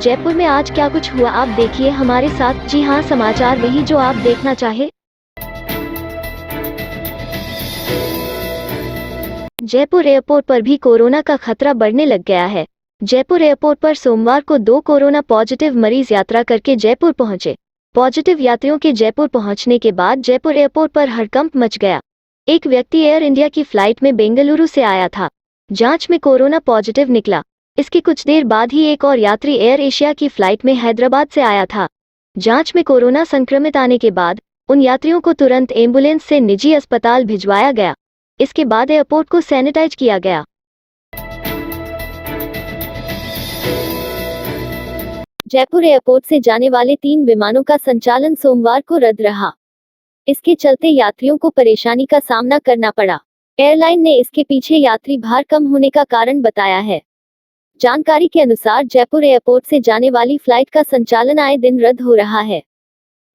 जयपुर में आज क्या कुछ हुआ आप देखिए हमारे साथ। जी हाँ, समाचार वही जो आप देखना चाहे। जयपुर एयरपोर्ट पर भी कोरोना का खतरा बढ़ने लग गया है। जयपुर एयरपोर्ट पर सोमवार को 2 कोरोना पॉजिटिव मरीज यात्रा करके जयपुर पहुंचे। पॉजिटिव यात्रियों के जयपुर पहुंचने के बाद जयपुर एयरपोर्ट पर हड़कंप मच गया। एक व्यक्ति एयर इंडिया की फ्लाइट में बेंगलुरु से आया था। जांच में कोरोना पॉजिटिव निकला। इसके कुछ देर बाद ही एक और यात्री एयर एशिया की फ्लाइट में हैदराबाद से आया था। जांच में कोरोना संक्रमित आने के बाद उन यात्रियों को तुरंत एम्बुलेंस से निजी अस्पताल भिजवाया गया। इसके बाद एयरपोर्ट को सैनिटाइज किया गया। जयपुर एयरपोर्ट से जाने वाले 3 विमानों का संचालन सोमवार को रद्द रहा। इसके चलते यात्रियों को परेशानी का सामना करना पड़ा। एयरलाइन ने इसके पीछे यात्री भार कम होने का कारण बताया है। जानकारी के अनुसार जयपुर एयरपोर्ट से जाने वाली फ्लाइट का संचालन आए दिन रद्द हो रहा है।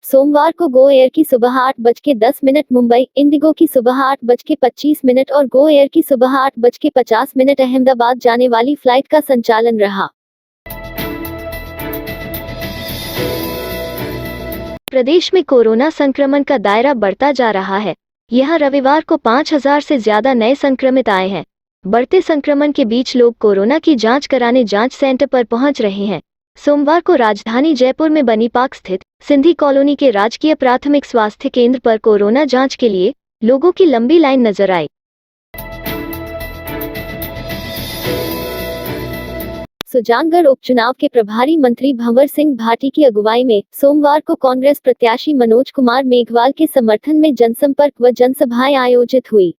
सोमवार को गो एयर की सुबह 8:10 मुंबई, इंडिगो की सुबह 8:25 और गो एयर की सुबह 8:50 अहमदाबाद जाने वाली फ्लाइट का संचालन रहा। प्रदेश में कोरोना संक्रमण का दायरा बढ़ता जा रहा है। यहां रविवार को 5000 से ज्यादा नए संक्रमित आए हैं। बढ़ते संक्रमण के बीच लोग कोरोना की जांच कराने जांच सेंटर पर पहुंच रहे हैं। सोमवार को राजधानी जयपुर में बनी पार्क स्थित सिंधी कॉलोनी के राजकीय प्राथमिक स्वास्थ्य केंद्र पर कोरोना जांच के लिए लोगों की लंबी लाइन नजर आई। सुजानगढ़ उपचुनाव के प्रभारी मंत्री भंवर सिंह भाटी की अगुवाई में सोमवार को कांग्रेस प्रत्याशी मनोज कुमार मेघवाल के समर्थन में जनसंपर्क व जनसभाएं आयोजित हुई।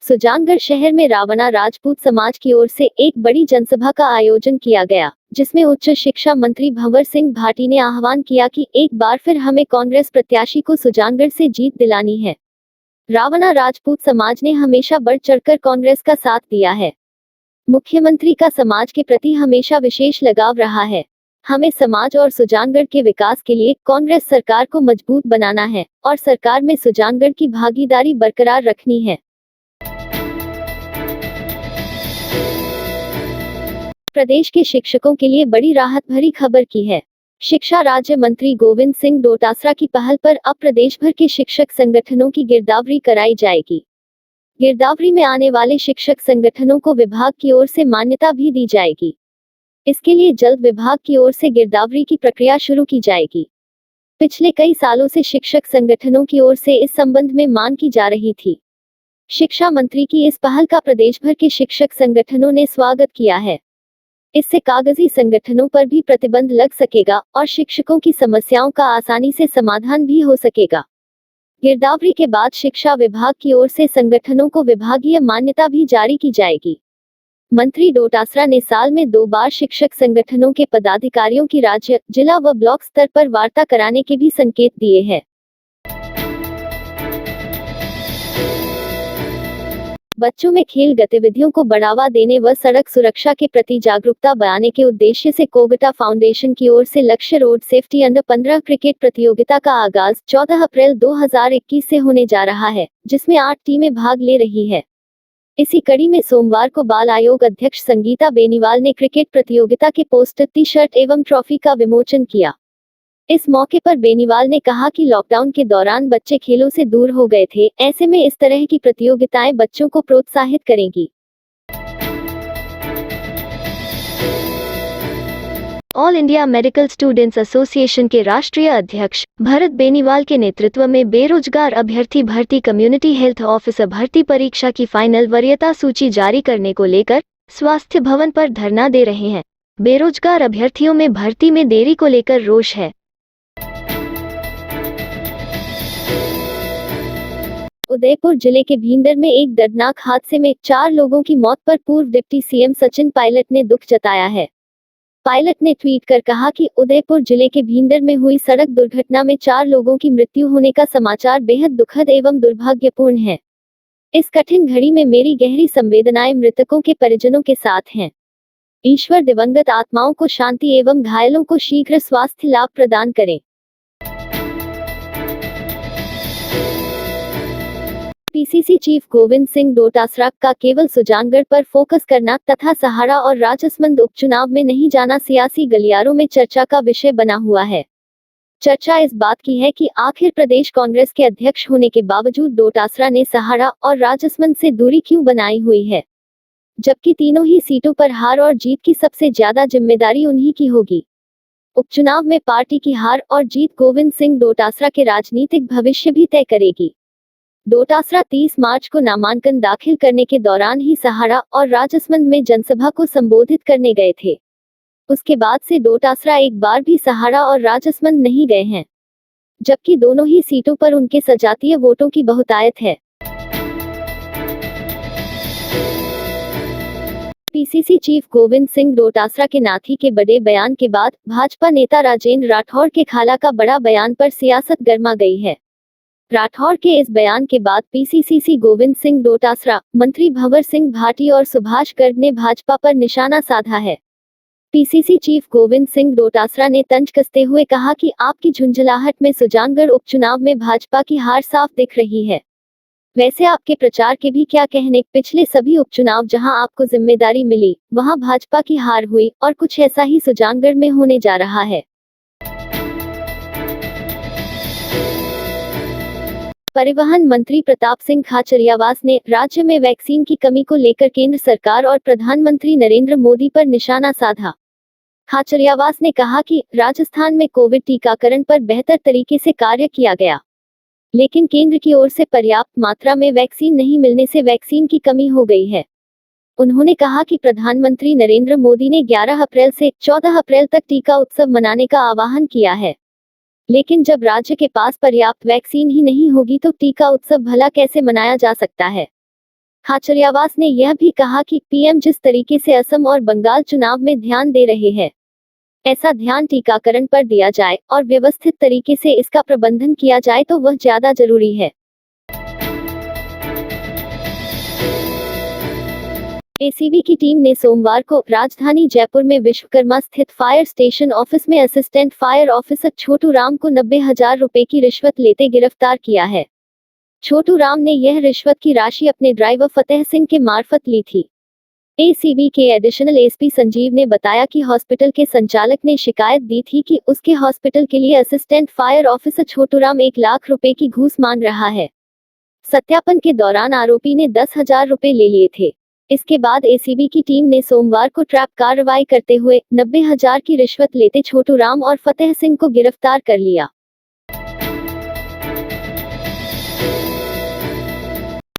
सुजानगढ़ शहर में रावणा राजपूत समाज की ओर से एक बड़ी जनसभा का आयोजन किया गया, जिसमें उच्च शिक्षा मंत्री भंवर सिंह भाटी ने आह्वान किया कि एक बार फिर हमें कांग्रेस प्रत्याशी को सुजानगढ़ से जीत दिलानी है। रावणा राजपूत समाज ने हमेशा बढ़ चढ़कर कांग्रेस का साथ दिया है। मुख्यमंत्री का समाज के प्रति हमेशा विशेष लगाव रहा है। हमें समाज और सुजानगढ़ के विकास के लिए कांग्रेस सरकार को मजबूत बनाना है और सरकार में सुजानगढ़ की भागीदारी बरकरार रखनी है। प्रदेश के शिक्षकों के लिए बड़ी राहत भरी खबर की है। शिक्षा राज्य मंत्री गोविंद सिंह डोटासरा की पहल पर अब प्रदेश भर के शिक्षक संगठनों की गिरदावरी कराई जाएगी। गिरदावरी में आने वाले शिक्षक संगठनों को विभाग की ओर से मान्यता भी दी जाएगी। इसके लिए जल्द विभाग की ओर से गिरदावरी की प्रक्रिया शुरू की जाएगी। पिछले कई सालों से शिक्षक संगठनों की ओर से इस संबंध में मांग की जा रही थी। शिक्षा मंत्री की इस पहल का प्रदेश भर के शिक्षक संगठनों ने स्वागत किया है। इससे कागजी संगठनों पर भी प्रतिबंध लग सकेगा और शिक्षकों की समस्याओं का आसानी से समाधान भी हो सकेगा। गिरदावरी के बाद शिक्षा विभाग की ओर से संगठनों को विभागीय मान्यता भी जारी की जाएगी। मंत्री डोटासरा ने साल में 2 बार शिक्षक संगठनों के पदाधिकारियों की राज्य, जिला व ब्लॉक स्तर पर वार्ता कराने के भी संकेत दिए हैं। बच्चों में खेल गतिविधियों को बढ़ावा देने व सड़क सुरक्षा के प्रति जागरूकता बढ़ाने के उद्देश्य से कोगटा फाउंडेशन की ओर से लक्ष्य रोड सेफ्टी अंडर 15 क्रिकेट प्रतियोगिता का आगाज 14 अप्रैल 2021 से होने जा रहा है, जिसमें 8 टीमें भाग ले रही है। इसी कड़ी में सोमवार को बाल आयोग अध्यक्ष संगीता बेनीवाल ने क्रिकेट प्रतियोगिता के पोस्टर, टी शर्ट एवं ट्रॉफी का विमोचन किया। इस मौके पर बेनीवाल ने कहा कि लॉकडाउन के दौरान बच्चे खेलों से दूर हो गए थे, ऐसे में इस तरह की प्रतियोगिताएं बच्चों को प्रोत्साहित करेंगी। All India medical students association के राष्ट्रीय अध्यक्ष भरत बेनीवाल के नेतृत्व में बेरोजगार अभ्यर्थी भर्ती कम्युनिटी हेल्थ ऑफिसर भर्ती परीक्षा की फाइनल वरीयता सूची जारी करने को लेकर स्वास्थ्य भवन पर धरना दे रहे हैं। बेरोजगार अभ्यर्थियों में भर्ती में देरी को लेकर रोष है। उदयपुर जिले के भींडर में एक दर्दनाक हादसे में 4 लोगों की मौत पर पूर्व डिप्टी सीएम सचिन पायलट ने दुख जताया है। पायलट ने ट्वीट कर कहा कि उदयपुर जिले के भींडर में हुई सड़क दुर्घटना में 4 लोगों की मृत्यु होने का समाचार बेहद दुखद एवं दुर्भाग्यपूर्ण है। इस कठिन घड़ी में मेरी गहरी संवेदनाएं मृतकों के परिजनों के साथ हैं। ईश्वर दिवंगत आत्माओं को शांति एवं घायलों को शीघ्र स्वास्थ्य लाभ प्रदान करें। पीसीसी चीफ गोविंद सिंह डोटासरा का केवल सुजानगढ़ पर फोकस करना तथा सहाड़ा और राजसमंद उपचुनाव में नहीं जाना सियासी गलियारों में चर्चा का विषय बना हुआ है। चर्चा इस बात की है कि आखिर प्रदेश कांग्रेस के अध्यक्ष होने के बावजूद डोटासरा ने सहाड़ा और राजसमंद से दूरी क्यों बनाई हुई है, जबकि तीनों ही सीटों पर हार और जीत की सबसे ज्यादा जिम्मेदारी उन्हीं की होगी। उपचुनाव में पार्टी की हार और जीत गोविंद सिंह डोटासरा के राजनीतिक भविष्य भी तय करेगी। डोटासरा 30 मार्च को नामांकन दाखिल करने के दौरान ही सहाड़ा और राजसमंद में जनसभा को संबोधित करने गए थे। उसके बाद से डोटासरा एक बार भी सहाड़ा और राजसमंद नहीं गए हैं, जबकि दोनों ही सीटों पर उनके सजातीय वोटों की बहुतायत है। पीसीसी चीफ गोविंद सिंह डोटासरा के नाथी के बड़े बयान के बाद भाजपा नेता राजेंद्र राठौड़ के खाला का बड़ा बयान पर सियासत गर्मा गई है। राठौड़ के इस बयान के बाद पीसीसी गोविंद सिंह डोटासरा, मंत्री भंवर सिंह भाटी और सुभाष गर्ग ने भाजपा पर निशाना साधा है। पीसीसी चीफ गोविंद सिंह डोटासरा ने तंज कसते हुए कहा कि आपकी झुंझलाहट में सुजानगढ़ उपचुनाव में भाजपा की हार साफ दिख रही है। वैसे आपके प्रचार के भी क्या कहने, पिछले सभी उपचुनाव जहां आपको जिम्मेदारी मिली वहां भाजपा की हार हुई और कुछ ऐसा ही सुजानगढ़ में होने जा रहा है। परिवहन मंत्री प्रताप सिंह खाचरियावास ने राज्य में वैक्सीन की कमी को लेकर केंद्र सरकार और प्रधानमंत्री नरेंद्र मोदी पर निशाना साधा। खाचरियावास ने कहा कि राजस्थान में कोविड टीकाकरण पर बेहतर तरीके से कार्य किया गया, लेकिन केंद्र की ओर से पर्याप्त मात्रा में वैक्सीन नहीं मिलने से वैक्सीन की कमी हो गई है। उन्होंने कहा कि प्रधानमंत्री नरेंद्र मोदी ने 11 अप्रैल से 14 अप्रैल तक टीका उत्सव मनाने का आह्वान किया है, लेकिन जब राज्य के पास पर्याप्त वैक्सीन ही नहीं होगी तो टीका उत्सव भला कैसे मनाया जा सकता है। खाचरियावास ने यह भी कहा कि पीएम जिस तरीके से असम और बंगाल चुनाव में ध्यान दे रहे हैं, ऐसा ध्यान टीकाकरण पर दिया जाए और व्यवस्थित तरीके से इसका प्रबंधन किया जाए तो वह ज्यादा जरूरी है। एसीबी की टीम ने सोमवार को राजधानी जयपुर में विश्वकर्मा स्थित फायर स्टेशन ऑफिस में assistant fire officer Chhotu Ram को 90,000 रुपए की रिश्वत लेते गिरफ्तार किया है। छोटू राम ने यह रिश्वत की राशि अपने ड्राइवर फतेह सिंह के मार्फत ली थी। एसीबी के एडिशनल एसपी संजीव ने बताया कि हॉस्पिटल के संचालक ने शिकायत दी थी कि उसके हॉस्पिटल के लिए assistant fire officer Chhotu Ram 1 lakh रुपए की घूस मांग रहा है। सत्यापन के दौरान आरोपी ने 10,000 रुपए ले लिए थे। इसके बाद एसीबी की टीम ने सोमवार को ट्रैप कार्रवाई करते हुए 90,000 की रिश्वत लेते छोटू राम और फतेह सिंह को गिरफ्तार कर लिया।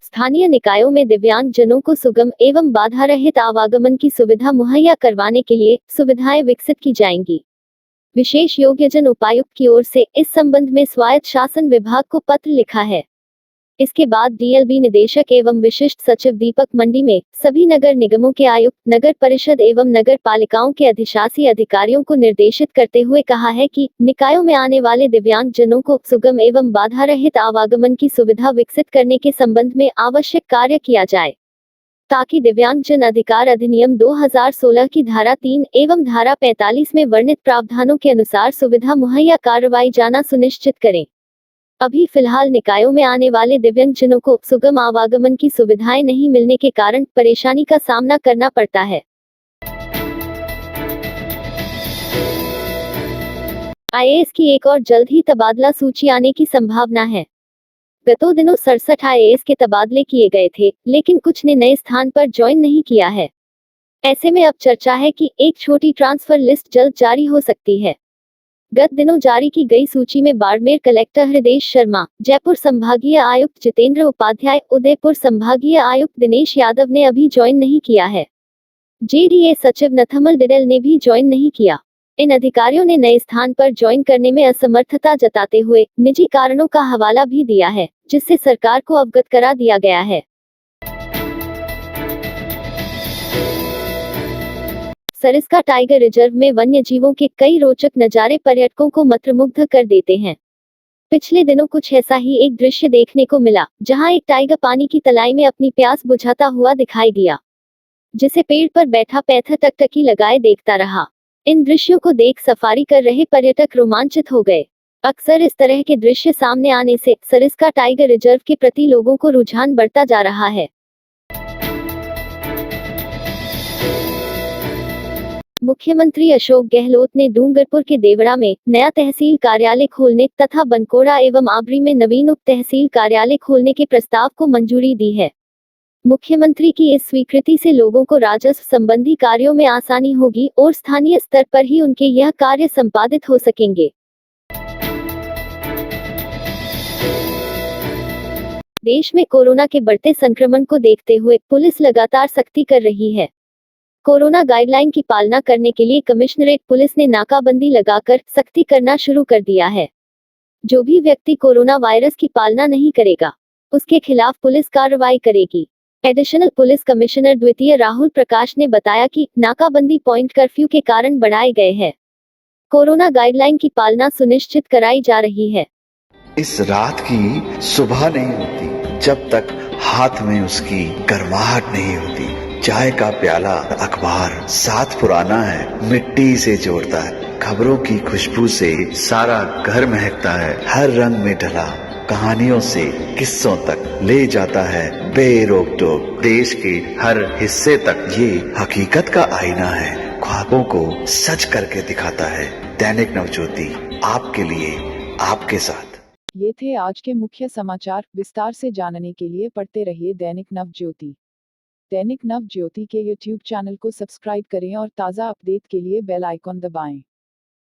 स्थानीय निकायों में दिव्यांग जनों को सुगम एवं बाधा रहित आवागमन की सुविधा मुहैया करवाने के लिए सुविधाएं विकसित की जाएंगी। विशेष योग्यजन उपायुक्त की ओर से इस संबंध में स्वायत्त शासन विभाग को पत्र लिखा है। इसके बाद डीएलबी निदेशक एवं विशिष्ट सचिव दीपक मंडी में सभी नगर निगमों के आयुक्त, नगर परिषद एवं नगर पालिकाओं के अधिशासी अधिकारियों को निर्देशित करते हुए कहा है कि निकायों में आने वाले दिव्यांग जनों को सुगम एवं बाधा रहित आवागमन की सुविधा विकसित करने के संबंध में आवश्यक कार्य किया जाए, ताकि दिव्यांग जन अधिकार अधिनियम 2016 की धारा 3 एवं धारा 45 में वर्णित प्रावधानों के अनुसार सुविधा मुहैया करवाई जाना सुनिश्चित करें। अभी फिलहाल निकायों में आने वाले दिव्यांगजनों को सुगम आवागमन की सुविधाएं नहीं मिलने के कारण परेशानी का सामना करना पड़ता है। आईएएस की एक और जल्द ही तबादला सूची आने की संभावना है। गतों दिनों 67 आईएएस के तबादले किए गए थे, लेकिन कुछ ने नए स्थान पर ज्वाइन नहीं किया है। ऐसे में अब चर्चा है कि एक छोटी ट्रांसफर लिस्ट जल्द जारी हो सकती है। गत दिनों जारी की गई सूची में बाड़मेर कलेक्टर हृदेश शर्मा, जयपुर संभागीय आयुक्त जितेंद्र उपाध्याय, उदयपुर संभागीय आयुक्त दिनेश यादव ने अभी ज्वाइन नहीं किया है। जेडीए सचिव नथमल डिडेल ने भी ज्वाइन नहीं किया। इन अधिकारियों ने नए स्थान पर ज्वाइन करने में असमर्थता जताते हुए निजी कारणों का हवाला भी दिया है, जिससे सरकार को अवगत करा दिया गया है। सरिस्का टाइगर रिजर्व में वन्य जीवों के कई रोचक नजारे पर्यटकों को मंत्रमुग्ध कर देते हैं। पिछले दिनों कुछ ऐसा ही एक दृश्य देखने को मिला, जहां एक टाइगर पानी की तलाई में अपनी प्यास बुझाता हुआ दिखाई दिया, जिसे पेड़ पर बैठा पैंथर टकटकी लगाए देखता रहा। इन दृश्यों को देख सफारी कर रहे पर्यटक रोमांचित हो गए। अक्सर इस तरह के दृश्य सामने आने से सरिस्का टाइगर रिजर्व के प्रति लोगों को रुझान बढ़ता जा रहा है। मुख्यमंत्री अशोक गहलोत ने डूंगरपुर के देवड़ा में नया तहसील कार्यालय खोलने तथा बनकोड़ा एवं आबरी में नवीन उप तहसील कार्यालय खोलने के प्रस्ताव को मंजूरी दी है। मुख्यमंत्री की इस स्वीकृति से लोगों को राजस्व संबंधी कार्यों में आसानी होगी और स्थानीय स्तर पर ही उनके यह कार्य संपादित हो सकेंगे। देश में कोरोना के बढ़ते संक्रमण को देखते हुए पुलिस लगातार सख्ती कर रही है। कोरोना गाइडलाइन की पालना करने के लिए कमिश्नरेट पुलिस ने नाकाबंदी लगाकर सख्ती करना शुरू कर दिया है। जो भी व्यक्ति कोरोना वायरस की पालना नहीं करेगा, उसके खिलाफ पुलिस कार्रवाई करेगी। एडिशनल पुलिस कमिश्नर द्वितीय राहुल प्रकाश ने बताया कि नाकाबंदी पॉइंट कर्फ्यू के कारण बढ़ाए गए हैं। कोरोना गाइडलाइन की पालना सुनिश्चित कराई जा रही है। इस रात की सुबह नहीं होती जब तक हाथ में उसकी गर्माहट नहीं होती। चाय का प्याला, अखबार साथ पुराना है, मिट्टी से जोड़ता है। खबरों की खुशबू से सारा घर महकता है। हर रंग में ढला कहानियों से किस्सों तक ले जाता है बेरोक टोक। देश के हर हिस्से तक ये हकीकत का आईना है, ख्वाबों को सच करके दिखाता है। दैनिक नवज्योति, आपके लिए, आपके साथ। ये थे आज के मुख्य समाचार। विस्तार से जानने के लिए पढ़ते रहिए दैनिक नवज्योति। दैनिक नवज्योति के YouTube चैनल को सब्सक्राइब करें और ताज़ा अपडेट के लिए बेल आइकॉन दबाएं।